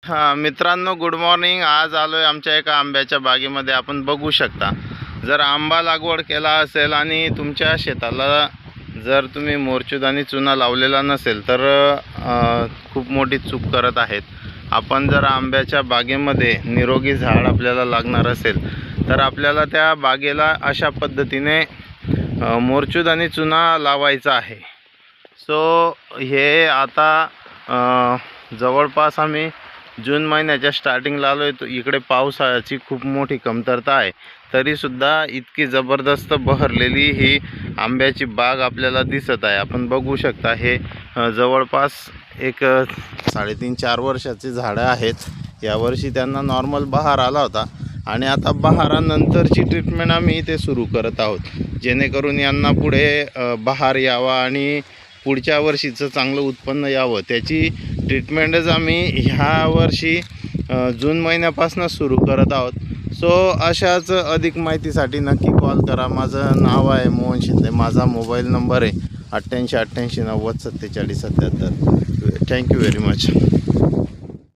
हां मित्रांनो, good morning. आज आलो आहे आमच्या एका आंब्याच्या बागेमध्ये. आपण बघू शकता, जर आंबा लागवड केला असेल आणि तुमच्या शेताला जर तुम्ही मोरचूद आणि चुना लावलेला नसेल तर खूप मोठी चूक करत आहेत. आपण जर आंब्याच्या बागेमध्ये निरोगी झाड आपल्याला लागणार असेल तर आपल्याला त्या बागेला अशा पद्धतीने मोरचूद आणि चुना लावायचा आहे. सो हे आता जवळपास आम्ही जून महिन्याच्या स्टार्टिंगला आलो आहे. इकडे पावसाची खूप मोठी कमतरता आहे, तरीसुद्धा इतकी जबरदस्त बहरलेली ही आंब्याची बाग आपल्याला दिसत आहे. आपण बघू शकता, हे जवळपास एक 3.5-4 वर्षाची झाडं आहेत. यावर्षी त्यांना नॉर्मल बहार आला होता आणि आता बहारानंतरची ट्रीटमेंट आम्ही इथे सुरू करत आहोत, जेणेकरून यांना पुढे बहार यावा आणि पुढच्या वर्षीचं चांगलं उत्पन्न यावं. त्याची ट्रीटमेंटच आम्ही ह्या वर्षी जून महिन्यापासून सुरू करत आहोत. सो अशाच अधिक माहितीसाठी नक्की कॉल करा. माझं नाव आहे मोहन शिंदे. माझा मोबाईल नंबर आहे 88 88 90 47 77. Thank you very much.